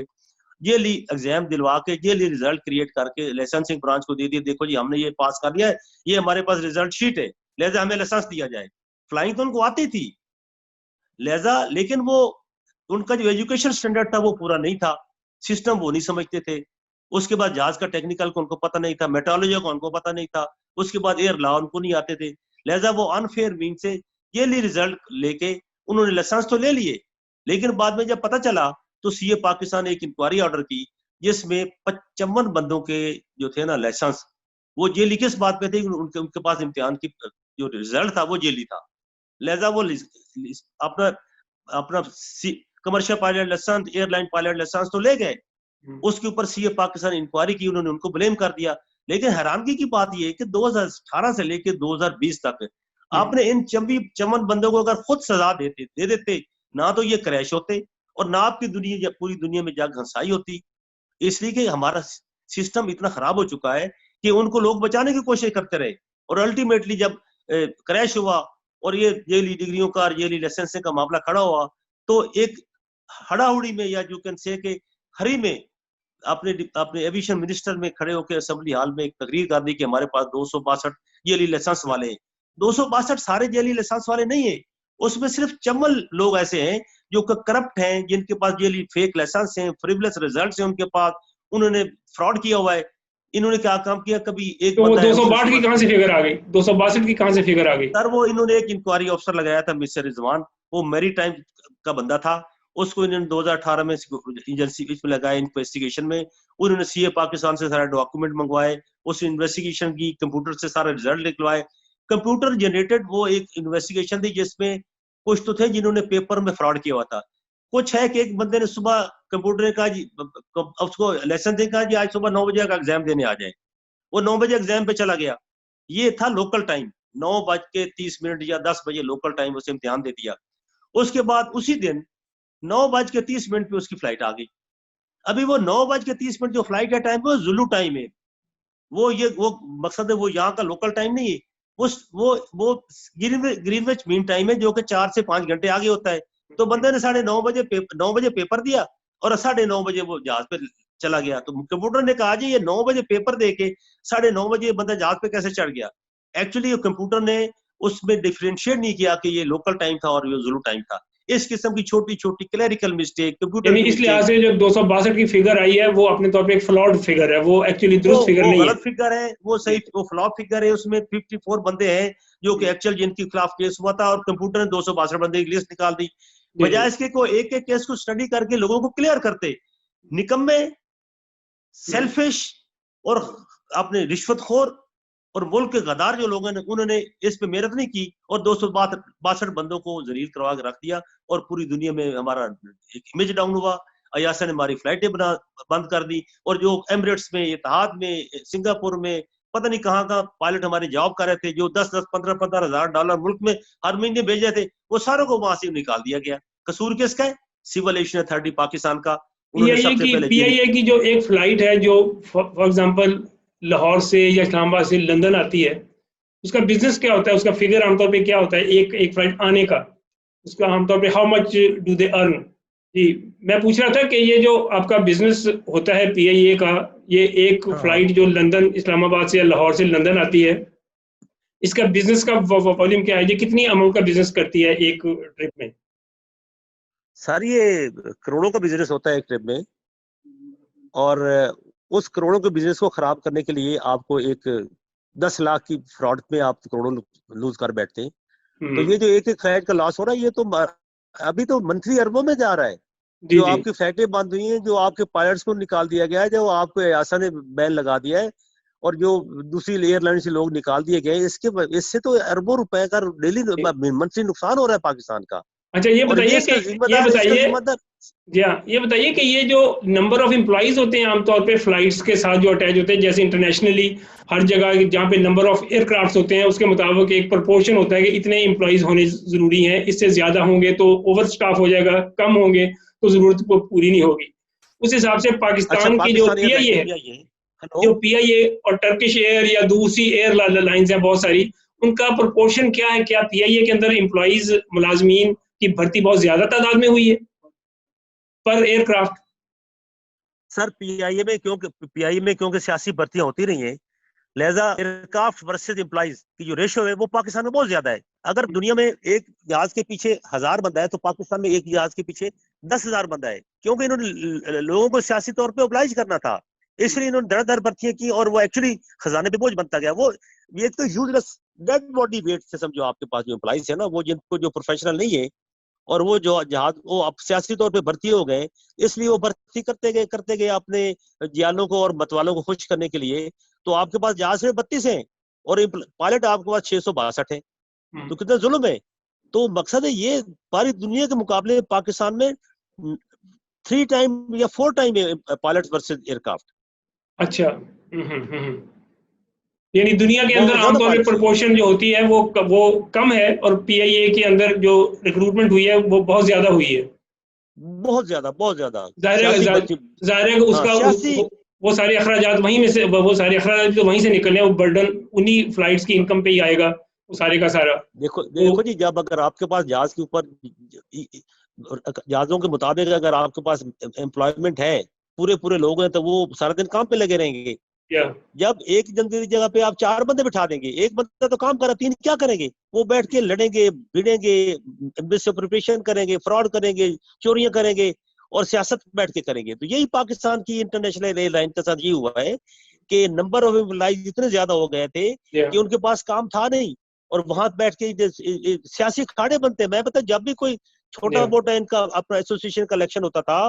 S2: जेली एग्जाम दिलवा के जेली रिजल्ट क्रिएट करके लाइसेंसिंग ब्रांच को दे दिए, देखो जी हमने ये पास कर लिया है, ये हमारे पास रिजल्ट शीट है, लिहाजा हमें लाइसेंस दिया जाए। फ्लाइंग तो उनको आती थी लिहाजा, लेकिन वो उनका जो एजुकेशन स्टैंडर्ड था वो पूरा नहीं था, सिस्टम वो नहीं समझते थे। उसके बाद जहाज का टेक्निकल को उनको पता नहीं था, मेट्रोलॉजी को उनको पता नहीं था, उसके बाद एयर लॉ उनको नहीं आते थे, लिहाजा वो अनफेयर मीन से ये रिजल्ट लेके उन्होंने लाइसेंस तो ले लिए, लेकिन बाद में जब पता चला तो सीए पाकिस्तान ने एक इंक्वायरी ऑर्डर की जिसमें 55 बंदों के जो थे ना लाइसेंस, वो जेली किस बात पे थे, उनके पास इम्तिहान की जो रिजल्ट था वो जेली था, लिहाजा वो अपना अपना commercial pilot licence, airline pilot licence तो ले गए, उसके ऊपर सीए पाकिस्तान इंक्वायरी की, उन्होंने उनको ब्लेम कर दिया। लेकिन हैरानगी की बात यह है कि 2018 से लेकर 2020 तक आपने इन चमन बंदों को अगर खुद सजा दे देते, ना तो ये क्रैश होते और ना आपकी दुनिया पूरी दुनिया में जाग घंसाई होती। इसलिए कि हमारा सिस्टम इतना खराब हो चुका है कि उनको लोग बचाने की कोशिश करते रहे, और अल्टीमेटली जब क्रैश हुआ और ये जेली डिग्रियों का, जेली लाइसेंसिंग का मामला खड़ा हुआ, तो एक हड़ाहुड़ी में, या जो कैन से कि हरी में अपने एविएशन मिनिस्टर में खड़े होकर असेंबली हॉल में एक तकरीर कर दी कि हमारे पास 262 जेली लाइसेंस वाले हैं। 262 सारे जेली लाइसेंस वाले नहीं है, उसमें सिर्फ चमल लोग ऐसे हैं जो करप्ट हैं, जिनके पास जेली फेक लाइसेंस हैं, फ्रिवलेस रिजल्ट्स हैं उनके पास, उन्होंने फ्रॉड किया हुआ है। इन्होंने क्या काम किया, कभी एक
S1: तो 262 की कहां से फिगर आ गई, 262 की कहां से फिगर आ गई?
S2: सर वो इन्होंने एक इंक्वायरी ऑफिसर लगाया था मिस्टर रिजवान, वो मैरी टाइम का बंदा था, उसको इन्होंने 2018 में एजेंसी में लगाया इन्वेस्टिगेशन में। उन्होंने सीए पाकिस्तान से सारे डॉक्यूमेंट मंगवाए, उस इन्वेस्टिगेशन की कंप्यूटर से सारे रिजल्ट निकलवाए। कंप्यूटर जनरेटेड वो एक इन्वेस्टिगेशन थी जिसमें कुछ तो थे जिन्होंने पेपर में फ्रॉड किया हुआ था, कुछ है कि एक बंदे ने सुबह कंप्यूटर ने कहा जी, उसको लेसन दे, कहा जी आज सुबह 9 बजे का एग्जाम देने आ जाए, वो 9 बजे एग्जाम पे चला गया। ये था लोकल टाइम, 9:30 या 10 बजे लोकल टाइम, उसे इम्तिहान दे दिया। उसके बाद उसी दिन 9:30 पे उसकी फ्लाइट आ गई। अभी वो 9:30 जो फ्लाइट का टाइम है वो जुलू टाइम है, वो मकसद है वो यहाँ का लोकल टाइम नहीं है, वो ग्रीनविच मीन टाइम है जो कि 4 से 5 घंटे आगे होता है। तो बंदे ने 9:30 पेपर दिया और 9:30 बजे वो जहाज पे चला गया। तो कंप्यूटर ने कहा जी ये 9 बजे पेपर दे के 9:30 बजे बंदा जहाज पे कैसे चढ़ गया। एक्चुअली कंप्यूटर ने उसमें डिफरेंशिएट नहीं किया कि ये लोकल टाइम था और ये जुलू टाइम था। इस किस्म की छोटी छोटी क्लरिकल मिस्टेक, कंप्यूटर
S1: यानी इस लिहाज से जो 262 की फिगर आई है वो अपने तौर पे एक फ्लॉड फिगर है, वो एक्चुअली दुरुस्त फिगर नहीं है,
S2: गलत फिगर है, वो सही, वो फ्लॉप फिगर है। उसमें 54 बंदे हैं जो कि एक्चुअल जिनके खिलाफ केस हुआ था, और कंप्यूटर ने 262 बंदे की लिस्ट निकाल दी। बजाय इसके को एक एक केस को स्टडी करके लोगों को क्लियर करते, निकम्मे, सेल्फिश और अपने रिश्वतखोर और मुल्क के गद्दार जो लोग हैं उन्होंने इस पे मेहनत नहीं की और 262 बंदों को जलील करवा के रख दिया, और पूरी दुनिया में हमारा एक इमेज डाउन हुआ। अयासा ने हमारी फ्लाइटें बंद कर दी, और जो एमिरेट्स में, इत्तेहाद में, सिंगापुर में, पता नहीं कहाँ का पायलट हमारे जॉब कर रहे थे, जो 10-10, 15-15 हजार डॉलर मुल्क में हर महीने भेजे थे, वो सारों को वहां से निकाल दिया गया। कसूर किसका है? सिविल एविएशन अथॉरिटी पाकिस्तान का।
S1: पीआईए की जो एक फ्लाइट है जो फॉर एग्जांपल लाहौर से या इस्लामाबाद से लंदन आती है, उसका बिजनेस क्या होता है, उसका फिगर आमतौर पे क्या होता है एक फ्लाइट आने का, उसका आमतौर पे how much do they earn? जी, मैं पूछ रहा था कि ये जो आपका बिजनेस होता है पीआईए का, ये एक फ्लाइट जो लंदन, इस्लामाबाद से या लाहौर से लंदन आती है, इसका बिजनेस का वॉल्यूम क्या है, ये कितनी अमाउंट का बिजनेस करती है एक ट्रिप में?
S2: सर ये करोड़ों का बिजनेस होता है एक ट्रिप में, और उस करोड़ों के बिजनेस को खराब करने के लिए आपको एक 10 लाख की फ्रॉड में आप करोड़ों लूज कर बैठते हैं। तो ये जो एक एक फ्लाइट का लॉस हो रहा है, ये तो अभी तो मंथली अरबों में जा रहा है। जो आपकी फ्लाइटें बंद हुई हैं, जो आपके पायलट्स को निकाल दिया गया है, जो आपको एयासा ने बैन लगा दिया है, और जो दूसरी एयरलाइन से लोग निकाल दिए गए, इससे तो अरबों रुपए का डेली मंथली नुकसान हो रहा है पाकिस्तान का।
S1: अच्छा ये बताइए ये बताइए कि ये जो नंबर ऑफ एम्प्लॉइज होते हैं आमतौर पे फ्लाइट्स के साथ जो अटैच होते हैं, जैसे इंटरनेशनली हर जगह जहाँ पे नंबर ऑफ एयरक्राफ्ट होते हैं उसके मुताबिक एक प्रोपोर्शन होता है कि इतने एम्प्लॉइज होने जरूरी हैं, इससे ज्यादा होंगे तो ओवर स्टाफ हो जाएगा, कम होंगे तो जरूरत पूरी नहीं होगी। उस हिसाब से पाकिस्तान की जो पीआईए है, जो पीआईए और टर्किश एयर या दूसरी एयरलाइंस है बहुत सारी, उनका प्रोपोर्शन क्या है? क्या पीआईए के अंदर एम्प्लॉइज, मुलाजमीन की भर्ती बहुत ज्यादा तादाद में हुई है पर एयरक्राफ्ट?
S2: सर पीआईए में क्योंकि सियासी भर्तियां होती रही हैं, लिहाजा एयरक्राफ्ट वर्सेस एम्प्लॉइज की जो रेशो है वो पाकिस्तान में बहुत ज्यादा है। अगर दुनिया में एक जहाज के पीछे 1000 बंदा है, तो पाकिस्तान में एक जहाज के पीछे 10,000 बंदा है, क्योंकि इन्होंने लोगों को सियासी तौर पे ऑब्लाइज करना था, इसलिए इन्होंने दर भर्तियां की, और वो एक्चुअली खजाने पे बोझ बनता गया। वो एक तो यूजलेस डेड बॉडी वेट से समझो आपके पास जो एम्प्लॉइज है ना, वो जिनको जो प्रोफेशनल नहीं है, और वो जो जहाज वो अब सियासी तौर पे भर्ती हो गए, इसलिए वो भर्ती करते गए अपने जियालों को और मतवालों को खुश करने के लिए। तो आपके पास जहाज में 32 हैं और पायलट आपके पास 662 है, तो कितना जुल्म है। तो मकसद है ये, सारी दुनिया के मुकाबले पाकिस्तान में 3 टाइम या 4 टाइम पायलट वर्सेस एयरक्राफ्ट।
S1: अच्छा। यानी दुनिया के अंदर आमतौर पे प्रोपोर्शन जो होती है वो कम है, और पीआईए के अंदर जो रिक्रूटमेंट हुई है वो बहुत ज्यादा हुई है।
S2: बहुत ज्यादा
S1: जाहिर है उसका वो सारे अखराजात वहीं में से, वो सारे अखराजात तो वहीं से निकलने, वो बर्डन उन्हीं फ्लाइट्स की इनकम पे ही आएगा, वो सारे का सारा।
S2: देखो जी, जब अगर आपके पास जहाज के ऊपर जहाजों के मुताबिक अगर आपके पास एम्प्लॉयमेंट है, पूरे लोग हैं, तो वो सारा दिन काम पे लगे रहेंगे। जब एक जगह पे आप 4 बंदे बिठा देंगे, एक बंदा तो काम कर रहा, 3 क्या करेंगे? वो बैठ के लड़ेंगे, भिड़ेंगे, मिसअप्रोप्रिएशन करेंगे, फ्रॉड करेंगे, चोरियां करेंगे और सियासत बैठ के करेंगे। तो यही पाकिस्तान की इंटरनेशनल एयरलाइन के साथ ये हुआ है कि नंबर ऑफ एम्प्लॉइज इतने ज्यादा हो गए थे कि उनके पास काम था नहीं, और वहां बैठ के सियासी अखाड़े बनते। मैं पता, जब भी कोई छोटा मोटा इनका अपना एसोसिएशन का इलेक्शन होता था,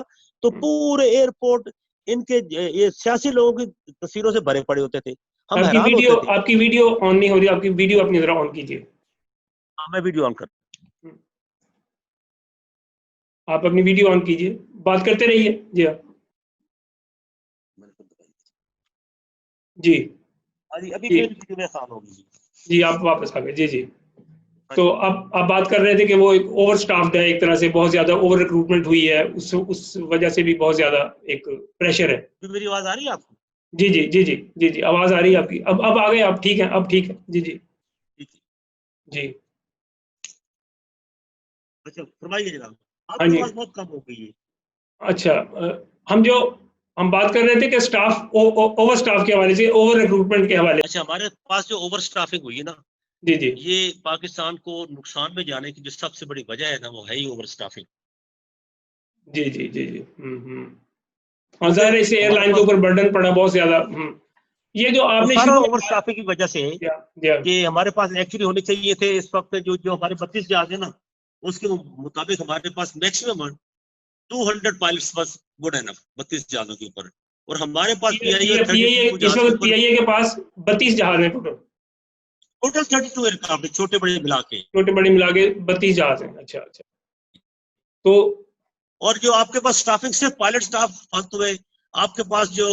S2: तो पूरे एयरपोर्ट इनके ये सियासी लोगों की तस्वीरों से भरे पड़े होते थे। हम हैरान होते थे।
S1: आपकी वीडियो ऑन नहीं हो रही, आपकी वीडियो अपनी जरा ऑन कीजिए।
S2: मैं वीडियो ऑन कर,
S1: आप अपनी वीडियो ऑन कीजिए, बात करते रहिए। जी हाँ जी
S2: अभी फिर वीडियो में आसान होगी
S1: जी, आप वापस आ गए। जी जी। तो अब आप बात कर रहे थे कि वो एक ओवर स्टाफ्ड है, एक तरह से बहुत ज्यादा ओवर रिक्रूटमेंट हुई है, उस वजह से भी बहुत ज्यादा एक प्रेशर है।
S2: मेरी आवाज आ रही है आपको?
S1: जी जी जी जी जी जी, आवाज आ रही है आपकी। अब आ गए आप, ठीक है, अब ठीक है। जी जी जी।
S2: अच्छा, फरमाइए जनाब,
S1: हाँ जी।
S2: आवाज बहुत कम हो गई है।
S1: अच्छा, हम बात कर रहे थे कि स्टाफ ओवर स्टाफ के हवाले से, ओवर रिक्रूटमेंट के हवाले।
S2: अच्छा, हमारे पास जो ओवर स्टाफिंग हुई है ना,
S1: जी जी,
S2: ये पाकिस्तान को नुकसान में जाने की जो सबसे बड़ी वजह है ना, वो है ही ओवर स्टाफिंग।
S1: जी जी जी जी। और जाहिर है इससे एयरलाइन के ऊपर बर्डन पड़ा बहुत ज्यादा। ये जो आपने
S2: सारा
S1: शुरू
S2: ओवर स्टाफिंग की वजह से कि हमारे पास एक्चुअली होने चाहिए थे इस वक्त जो हमारे 32 जहाज है ना, उसके मुताबिक हमारे पास मैक्सिमम 200 पायलट्स बस गुड एनफ 32 जहाजों के ऊपर, और हमारे पास पीआईए
S1: इस वक्त पीआईए के पास 32 जहाज हैं टोटल
S2: 32 एयरक्राफ्ट, छोटे बड़े मिला
S1: के 32 जहाज हैं। अच्छा अच्छा। तो
S2: और जो आपके पास स्टाफिंग सिर्फ पायलट स्टाफ फालतू है, आपके पास जो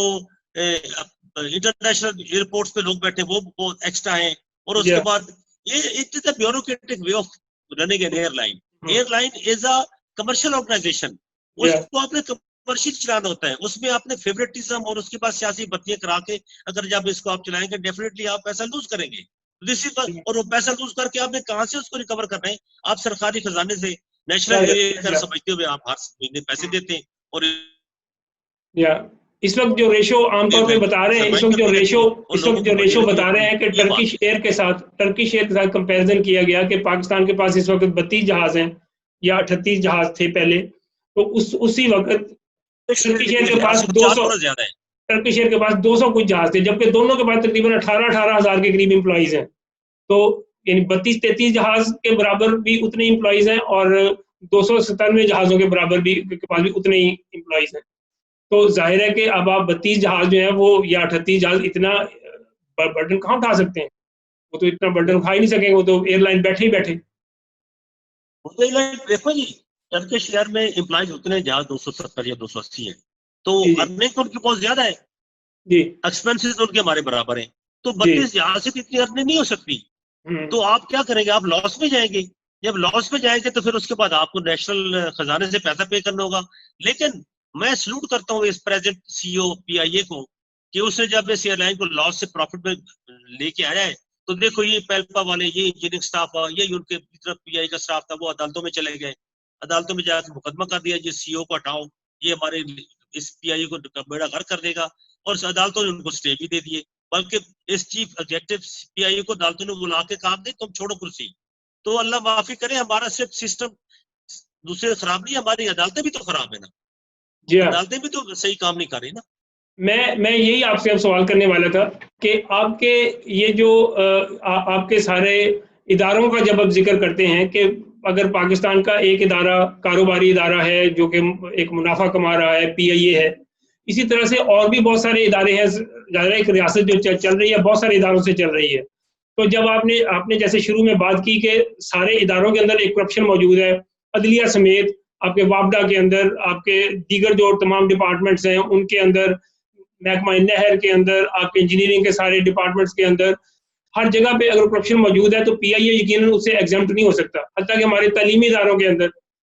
S2: इंटरनेशनल एयरपोर्ट्स पे लोग बैठे वो एक्स्ट्रा हैं, और उसके बाद ये it is a bureaucratic way of running an airline. Airline is a commercial organisation, उसको आपने कमर्शियल चलाना होता है, उसमें आपने फेवरेटिज्म और उसके बाद सियासी बत्तियां करा के अगर जब इसको आप चलाएंगे, डेफिनेटली आप पैसा लूज करेंगे। और वो पैसा लूज करके आपने कहां से उसको रिकवर करना है? आप सरकारी खजाने से, नेशनल एयर समझते हुए आप हर महीने पैसे देते हैं। और
S1: इस वक्त जो रेशो आमतौर पे बता रहे हैं, इस वक्त जो रेशो बता रहे हैं कि टर्किश एयर के साथ कंपैरिजन किया गया कि पाकिस्तान के पास इस वक्त 32 जहाज हैं या 38 जहाज थे पहले, तो उसी वक्त टर्किश एयर के पास 200 कुछ जहाज थे, जबकि दोनों के पास तकरीबन 18 हजार के करीब एम्प्लॉइज हैं। तो यानी 32-33 जहाज के बराबर भी उतने एम्प्लॉइज हैं, और 297 जहाजों के बराबर भी के पास भी उतने ही एम्प्लॉइज हैं। तो जाहिर है कि अब आप 32 जहाज जो है वो या 38 जहाज इतना बर्डन कहाँ उठा सकते हैं? वो तो इतना बर्डन उठा ही नहीं सकेंगे, वो तो एयरलाइन बैठे ही बैठे।
S2: देखो जी, टर्किश एयर में एम्प्लॉइज उतने जहाज 270 या 280 है, तो अर्निंग तो उनकी बहुत ज्यादा है
S1: जी,
S2: एक्सपेंसेस उनके हमारे बराबर हैं, तो 32 जहाज से इतनी अर्निंग नहीं हो सकती। तो आप क्या करेंगे? आप लॉस में जाएंगे। जब लॉस में जाएंगे तो फिर उसके बाद आपको नेशनल खजाने से पैसा पे करना होगा। लेकिन मैं सलूट करता हूँ इस प्रेजेंट सीईओ पीआईए को कि उसने जब इस एयरलाइन को लॉस से प्रॉफिट में लेके आया है, तो देखो ये पेल्पा वाले, ये इंजीनियरिंग स्टाफ, ये उनके तरफ पीआई का स्टाफ था, वो अदालतों में चले गए, अदालतों में जाकर मुकदमा कर दिया, ये सीईओ को हटाओ, ये हमारे इस पीआईए को बेड़ा घर कर देगा, और अदालतों ने उनको स्टे भी दे दिए। बल्कि इस चीफ एग्जीक्यूटिव पीआईए को अदालतों ने बुला के कहा दे तुम छोड़ो कुर्सी। तो अल्लाह माफी करे, हमारा सिर्फ सिस्टम दूसरे खराब नहीं, हमारी अदालतें भी तो खराब है ना।
S1: जी
S2: अदालतें भी तो सही काम नहीं कर रही ना।
S1: मैं यही आपसे अब सवाल करने वाला था कि आपके ये जो आपके सारे इदारों का जब आप जिक्र करते हैं कि अगर पाकिस्तान का एक इदारा कारोबारी इदारा है जो कि एक मुनाफा कमा रहा है, PIA है, इसी तरह से और भी बहुत सारे इदारे हैं, ज़ाहिर एक रियासत जो चल रही है बहुत सारे इदारों से चल रही है। तो जब आपने जैसे शुरू में बात की कि सारे इदारों के अंदर एक करप्शन मौजूद है, अदलिया समेत, आपके वापडा के अंदर, आपके दीगर जो तमाम डिपार्टमेंट्स हैं उनके अंदर, महकमा नहर के अंदर, आपके इंजीनियरिंग के सारे डिपार्टमेंट्स के अंदर, हर जगह पे अगर करप्शन मौजूद है तो PIA यकीनन उससे एग्जम्प्ट नहीं हो सकता। हत्ता कि हमारे तालीमी इदारों के अंदर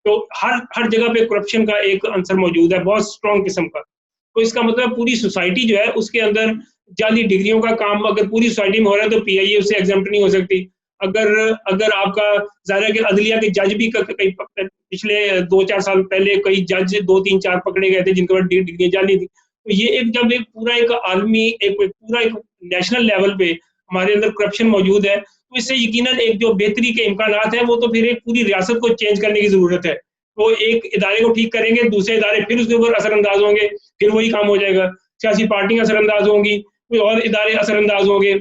S1: तो हर जगह पे करप्शन का एक अंसर मौजूद है, बहुत स्ट्रॉन्ग किस्म का। तो इसका मतलब पूरी सोसाइटी जो है उसके अंदर जाली डिग्रियों का काम अगर पूरी सोसाइटी में हो रहा है तो PIA उससे एग्जम्प्ट नहीं हो सकती। अगर आपका ज़ाहिर है कि अदलिया के जज भी कई पिछले 2-4 साल पहले कई जज 2-3-4 पकड़े गए थे जिनके पास डिग्रियां जाली थी। तो ये जब एक पूरा एक आलमी पूरा एक नेशनल लेवल पे हमारे अंदर करप्शन मौजूद है, तो इससे यकीनन एक जो बेहतरी के इम्कानात हैं वो तो फिर एक पूरी रियासत को चेंज करने की ज़रूरत है। तो एक इदारे को ठीक करेंगे, दूसरे इदारे फिर उसके ऊपर असरअंदाज होंगे, फिर वही काम हो जाएगा। सियासी पार्टियां असरअंदाज होंगी, कोई और इदारे असरअंदाज होंगे,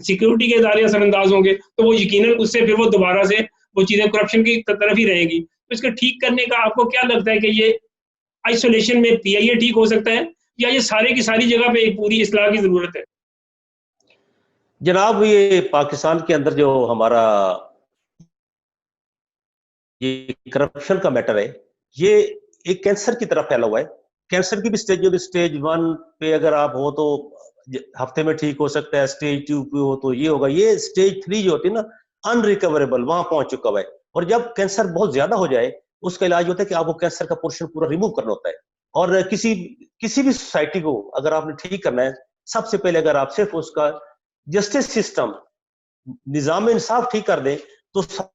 S1: सिक्योरिटी के इदारे असरअंदाज होंगे, तो वो यकीनन उससे फिर वो दोबारा से वो चीज़ें करप्शन की तरफ ही रहेंगी। तो इसको ठीक करने का आपको क्या लगता है कि ये आइसोलेशन में PIA ठीक हो सकता है या ये सारे की सारी जगह पे एक पूरी इस्लाह की ज़रूरत है?
S2: जनाब, ये पाकिस्तान के अंदर जो हमारा ये करप्शन का मैटर है, ये एक कैंसर की तरह फैला हुआ है। कैंसर की भी स्टेज 1 पे अगर आप हो तो हफ्ते में ठीक हो सकता है, स्टेज 2 पे हो तो ये होगा। ये स्टेज 3 जो होती है ना, अनरिकवरेबल, वहां पहुंच चुका हुआ है। और जब कैंसर बहुत ज्यादा हो जाए, उसका इलाज होता है कि आपको कैंसर का पोर्शन पूरा रिमूव करना होता है। और किसी भी सोसाइटी को अगर आपने ठीक करना है, सबसे पहले अगर आप सिर्फ उसका जस्टिस सिस्टम, निजाम इंसाफ ठीक कर दें तो सारे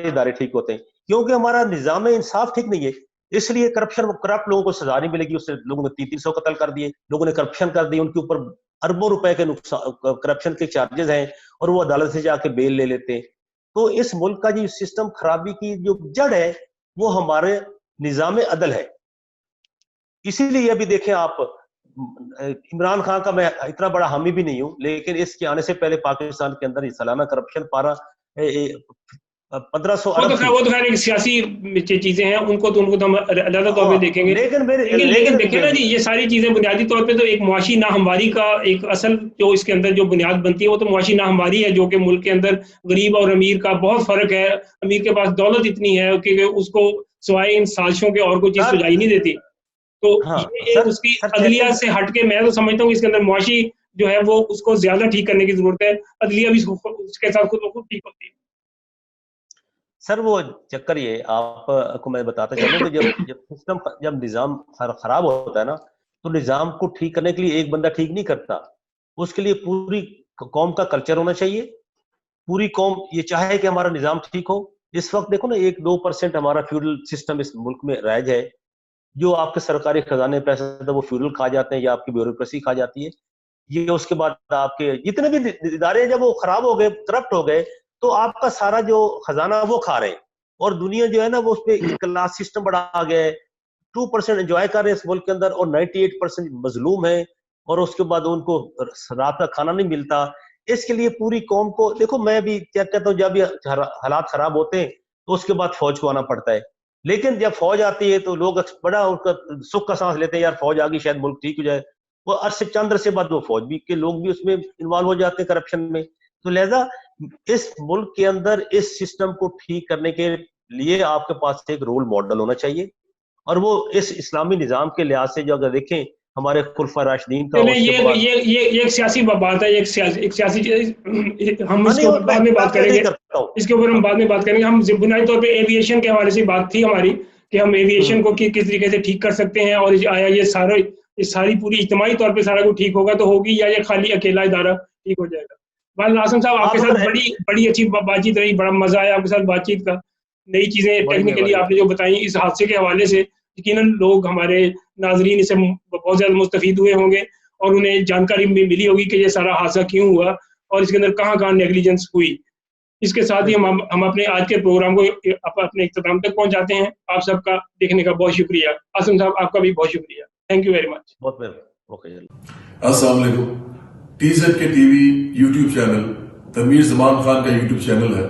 S2: इदारे ठीक होते हैं। क्योंकि हमारा निजाम इंसाफ ठीक नहीं है, इसलिए करप्ट लोगों को सजा नहीं मिलेगी। उससे लोगों ने 300 कत्ल कर दिए, लोगों ने करप्शन कर दी, उनके ऊपर अरबों रुपए के नुकसान करप्शन के चार्जेस हैं और वो अदालत से जाके बेल ले लेते हैं। तो इस मुल्क का जो सिस्टम खराबी की जो जड़ है वो हमारे निजाम अदल है। इसीलिए अभी देखें आप, इमरान खान का मैं इतना बड़ा हामी भी नहीं हूं, लेकिन इसके आने से पहले पाकिस्तान के अंदर सालाना करप्शन पारा 1500 अरब
S1: वो तो खैर एक सियासी चीजें हैं, उनको तो हम अलग तौर पे देखेंगे। लेकिन देखें ना जी, ये सारी चीजें बुनियादी तौर पे तो एक मुआशी नाहमवारी का एक असल जो इसके अंदर जो बुनियाद बनती है वो तो मुआशी नाहमवारी है, जो कि मुल्क के अंदर गरीब और अमीर का बहुत फर्क है। अमीर के पास दौलत इतनी है कि उसको सिवाय इन साजिशों के और कोई चीज सुझाई नहीं देती। तो ये उसकी अदलिया से हटके मैं तो समझता हूँ इसके अंदर मुआशी जो है वो उसको ज्यादा ठीक करने की जरूरत है। अदलिया भी उसके साथ खुद ठीक होती है।
S2: सर वो चक्कर ये आपको मैं बताता चलूं कि जब निजाम खराब होता है ना, तो निजाम को ठीक करने के लिए एक बंदा ठीक नहीं करता, उसके लिए पूरी कौम का कल्चर होना चाहिए। पूरी कौम ये चाहे कि हमारा निजाम ठीक हो। इस वक्त देखो ना, 1-2% हमारा फ्यूडल सिस्टम इस मुल्क में राइज है। जो आपके सरकारी खजाने पैसे था वो फ्यूडल खा जाते हैं या आपकी ब्यूरोक्रेसी खा जाती है। ये उसके बाद आपके जितने भी इदारे जब वो खराब हो गए, करप्ट हो गए, तो आपका सारा जो खजाना वो खा रहे हैं। और दुनिया जो है ना वो उस पर क्लास सिस्टम बढ़ा आ गया है। 2% एंजॉय कर रहे हैं इस मुल्क के अंदर और 98% मजलूम है। और उसके बाद उनको रात का खाना नहीं मिलता। इसके लिए पूरी कौम को देखो, मैं भी क्या कहता हूँ, जब हालात खराब होते हैं तो उसके बाद फौज को आना पड़ता है। लेकिन जब फौज आती है तो लोग बड़ा उनका सुख का सांस लेते हैं, यार फौज आ गई शायद मुल्क ठीक हो जाए। वो अरसे चंद अरसे बाद वो फौज भी के लोग भी उसमें इन्वॉल्व हो जाते हैं करप्शन में। तो लिहाजा इस मुल्क के अंदर इस सिस्टम को ठीक करने के लिए आपके पास एक रोल मॉडल होना चाहिए। और वो इस इस्लामी निजाम के लिहाज से जो अगर देखें हमारे खुलफा राशिदीन का,
S1: ये एक सियासी बात है, एक सियासी हम इसके ऊपर बाद में बात करेंगे। इसके ऊपर हम बाद में बात करेंगे। हम बुनियादी तौर पे एविएशन के हवाले से बात थी हमारी कि हम एविएशन को किस तरीके से ठीक कर सकते हैं, और आया ये सारी पूरी इज्तिमाई तौर पे सारा कुछ ठीक होगा तो होगी, या ये खाली अकेला इदारा ठीक हो जाएगा। वाल आसम साहब, आपके साथ बड़ी अच्छी बातचीत रही, बड़ा मजा आया आपके साथ बातचीत का। नई चीजें टेक्निकली आपने जो बताई इस हादसे के हवाले से, यकीनन लोग हमारे नाजरीन इससे बहुत ज्यादा मुस्तफीद हुए होंगे और उन्हें जानकारी मिली होगी कि ये सारा हादसा क्यों हुआ और इसके अंदर कहाँ कहाँ नेग्लिजेंस हुई। इसके साथ ही हम अपने आज के प्रोग्राम को अपने इख्तिताम तक पहुंचाते हैं। आप सबका देखने का बहुत शुक्रिया। आसिम साहब, आपका भी बहुत शुक्रिया। Thank you very much.
S3: अस्सलाम वालेकुम। TZ के TV YouTube channel, Tameer Zaman Khan का यूट्यूब चैनल है।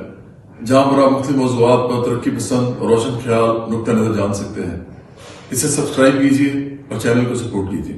S3: जहां पर आप मुख्तलिफ मौज़ूआत पर तरक्की पसंद और रोशन ख्याल नुक्ता नजर जान सकते हैं। इसे सब्सक्राइब कीजिए और चैनल को सपोर्ट कीजिए।